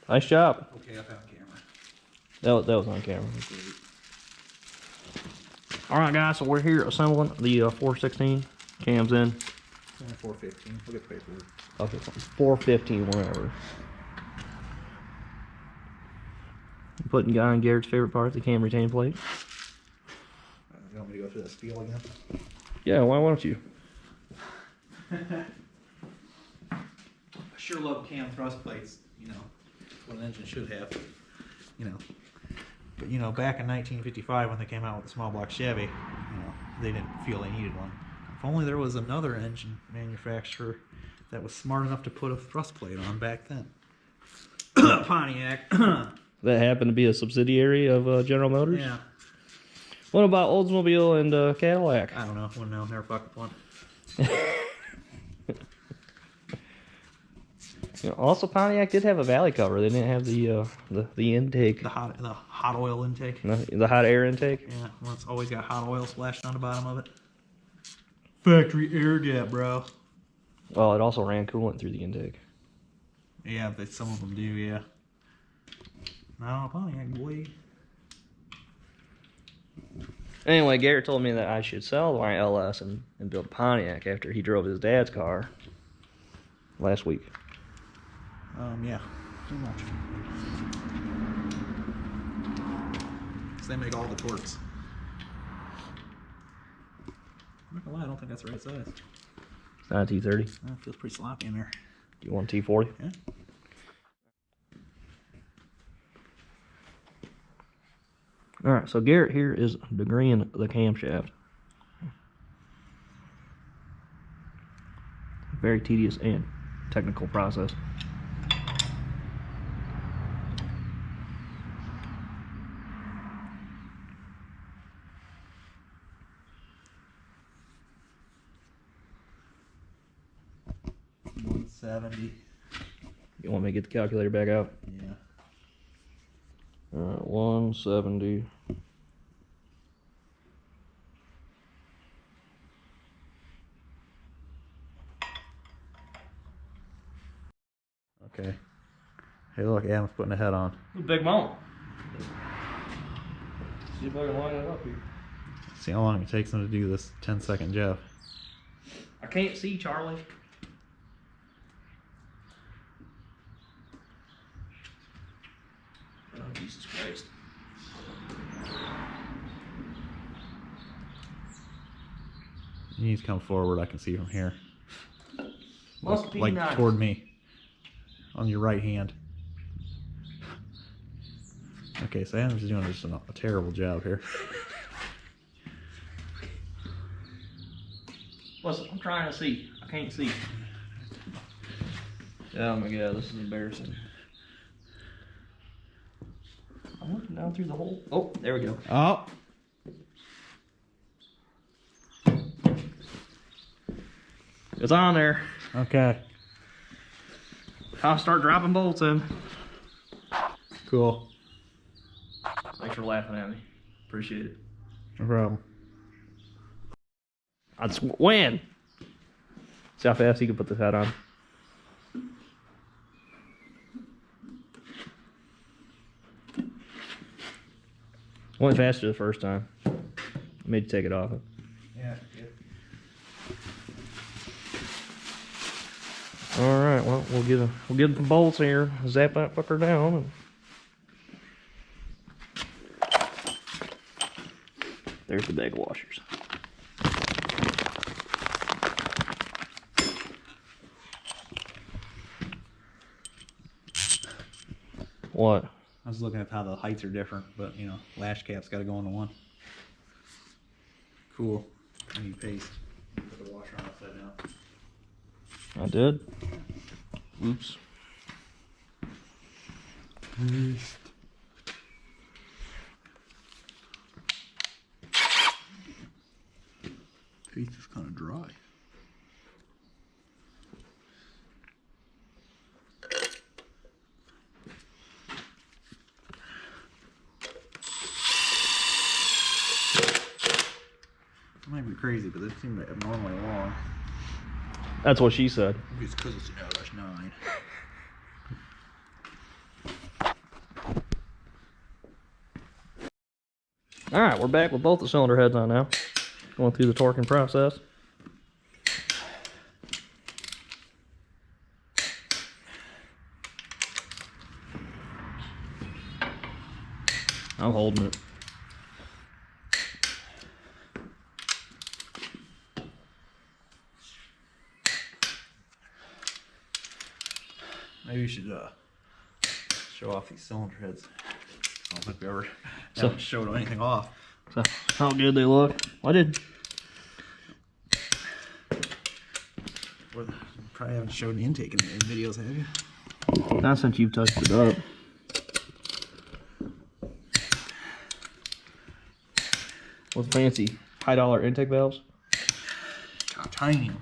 Nice job. Okay, up on camera. That was on camera. All right, guys. So we're here assembling the 416 cams in. 415. Look at the paperwork. Okay, 415, whatever. Putting on Garrett's favorite part, the cam retain plate. You want me to go through that spiel again? Yeah, why don't you? I sure love cam thrust plates, you know, what an engine should have, you know. But, you know, back in 1955 when they came out with the small block Chevy, you know, they didn't feel they needed one. If only there was another engine manufacturer that was smart enough to put a thrust plate on back then. Pontiac. That happened to be a subsidiary of General Motors? Yeah. What about Oldsmobile and Cadillac? I don't know. Wouldn't know. Never fucked with one. You know, also, Pontiac did have a valley cover. They didn't have the intake. The hot oil intake. The hot air intake? Yeah, well, it's always got hot oil splashed on the bottom of it. Factory air gap, bro. Well, it also ran coolant through the intake. Yeah, some of them do, yeah. No, Pontiac, boy. Anyway, Garrett told me that I should sell my LS and build Pontiac after he drove his dad's car last week. Yeah, pretty much. So they make all the torques. I'm not gonna lie, I don't think that's the right size. It's not a T30. It feels pretty sloppy in there. Do you want a T40? Yeah. Alright, so Garrett here is degreeing the camshaft. Very tedious and technical process. $170. You want me to get the calculator back out? Yeah. Alright, 170. Okay. Hey, look, Adam's putting a head on. Big mount. See if I can line it up here. See how long it takes him to do this 10-second job. I can't see, Charlie. Oh, Jesus Christ. You need to come forward, I can see from here. Must be like nice. Toward me. On your right hand. Okay, so Adam's doing just a terrible job here. Listen, I'm trying to see. I can't see. Oh my God, this is embarrassing. I'm looking down through the hole. Oh, there we go. Oh! It's on there. Okay. I'll start dropping bolts in. Cool. Thanks for laughing at me. Appreciate it. No problem. That's when. See how fast he can put this head on. Went faster the first time. I made you take it off. Yeah, good. All right. Well, we'll get the bolts here. Zap that fucker down. And there's the bag of washers. What? I was looking at how the heights are different, but you know, lash cap's got to go into one. Cool. I need paste. Put the washer on upside down. I did. Oops. Paste. Paste is kind of dry. It might be crazy, but this seems abnormally long. That's what she said. Maybe it's because it's an LS9. Alright, we're back with both the cylinder heads on now. Going through the torquing process. I'm holding it. Maybe you should show off these cylinder heads. I don't think we ever So- haven't showed anything off. So, how good they look. I did. You probably haven't showed the intake in videos, have you? Not since you've touched it up. With fancy high-dollar intake valves. Titanium.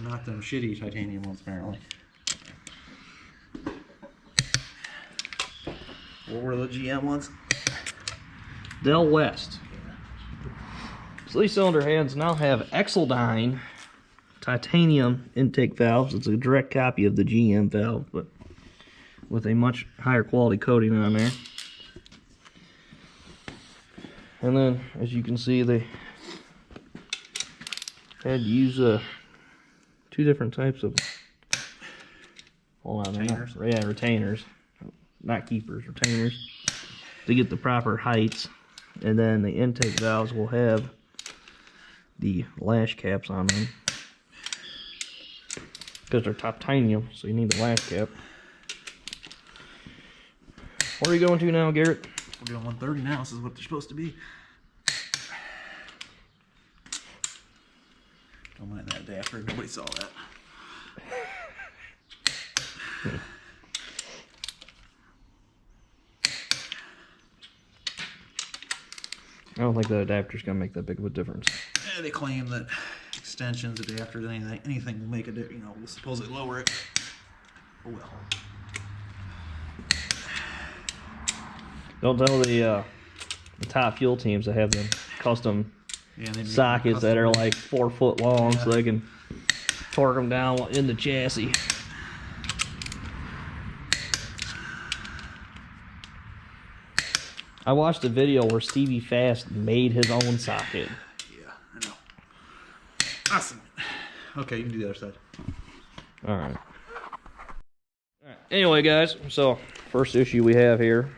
Not them shitty titanium ones, apparently. What were the GM ones? Del West. So these cylinder heads now have Exeldyne titanium intake valves. It's a direct copy of the GM valve, but with a much higher quality coating on there. And then, as you can see, they had to use two different types of Retainers? Yeah, retainers, not keepers, retainers, to get the proper heights. And then the intake valves will have the lash caps on them because they're titanium, so you need the lash cap. Where are you going to now, Garrett? We're doing 130 now. This is what they're supposed to be. Don't mind that adapter. Nobody saw that. I don't think the adapter's gonna make that big of a difference. Yeah, they claim that extensions, adapters, anything will make a difference. You know, will supposedly lower it. Oh well. Don't tell the top fuel teams that have them custom sockets that are like 4 foot long, so they can torque them down in the chassis. I watched a video where Stevie Fast made his own socket. Yeah, I know. Awesome. Okay, you can do the other side. Alright. Anyway, guys, so first issue we have here.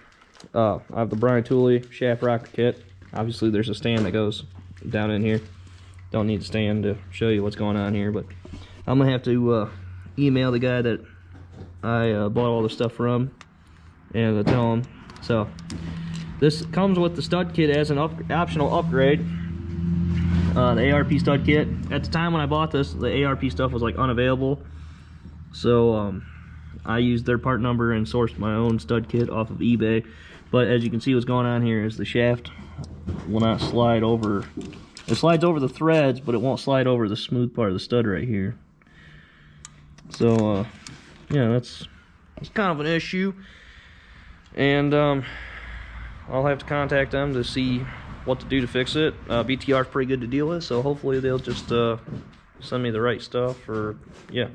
I have the Brian Tooley shaft rocker kit. Obviously, there's a stand that goes down in here. Don't need a stand to show you what's going on here, but I'm going to have to email the guy that I bought all the stuff from and tell him. So, this comes with the stud kit as an optional upgrade. The ARP stud kit. At the time when I bought this, the ARP stuff was like unavailable. So, I used their part number and sourced my own stud kit off of eBay. But as you can see, what's going on here is the shaft will not slide over. It slides over the threads, but it won't slide over the smooth part of the stud right here. So, yeah, that's kind of an issue. And I'll have to contact them to see what to do to fix it. BTR is pretty good to deal with, so hopefully they'll just send me the right stuff. Or yeah.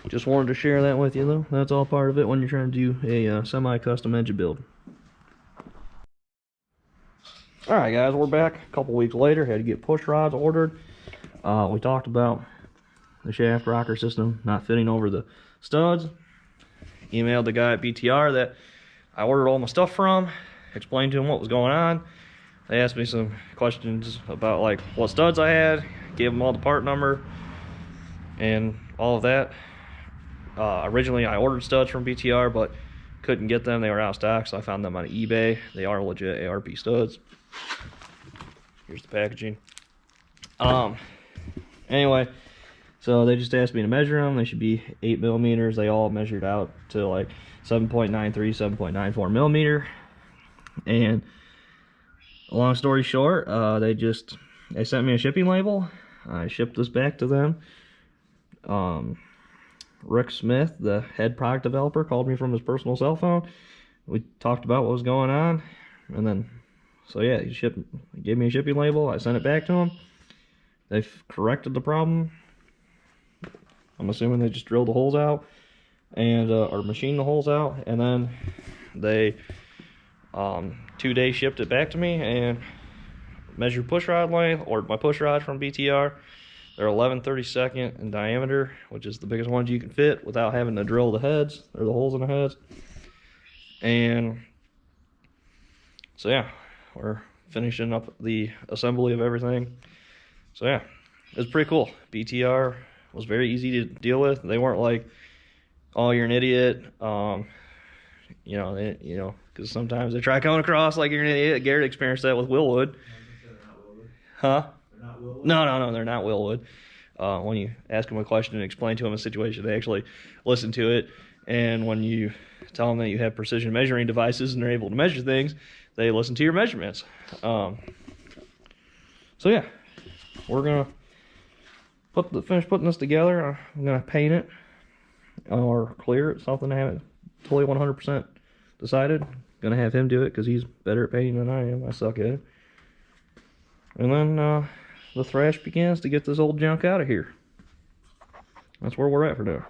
Just wanted to share that with you, though. That's all part of it when you're trying to do a semi-custom engine build. Alright, guys, we're back a couple weeks later. Had to get push rods ordered. We talked about the shaft rocker system not fitting over the studs. Emailed the guy at BTR that I ordered all my stuff from. Explained to him what was going on. They asked me some questions about like what studs I had. Gave them all the part number and all of that. Originally I ordered studs from BTR, but couldn't get them. They were out of stock, so I found them on eBay. They are legit ARP studs. Here's the packaging. Anyway, so they just asked me to measure them. They should be 8 millimeters. They all measured out to like 7.93, 7.94 millimeter. And long story short, they sent me a shipping label. I shipped this back to them. Rick Smith, the head product developer, called me from his personal cell phone. We talked about what was going on, and then, so yeah, he gave me a shipping label. I sent it back to him. They've corrected the problem. I'm assuming they just drilled the holes out and or machined the holes out, and then they 2 days shipped it back to me and measured push rod length. Ordered my push rods from BTR. They're 11/32 in diameter, which is the biggest ones you can fit without having to drill the heads or the holes in the heads. And so yeah, we're finishing up the assembly of everything. So yeah, it was pretty cool. BTR was very easy to deal with. They weren't like, oh, you're an idiot. You know, because sometimes they try coming across like you're an idiot. Garrett experienced that with Willwood. Huh? They're not Willwood? No, they're not Willwood. When you ask them a question and explain to them a situation, they actually listen to it. And when you tell them that you have precision measuring devices and they're able to measure things, they listen to your measurements. So yeah, we're gonna finish putting this together. I'm gonna paint it or clear it. Something I haven't totally 100% decided. Gonna have him do it because he's better at painting than I am. I suck at it. And then the thrash begins to get this old junk out of here. That's where we're at for now.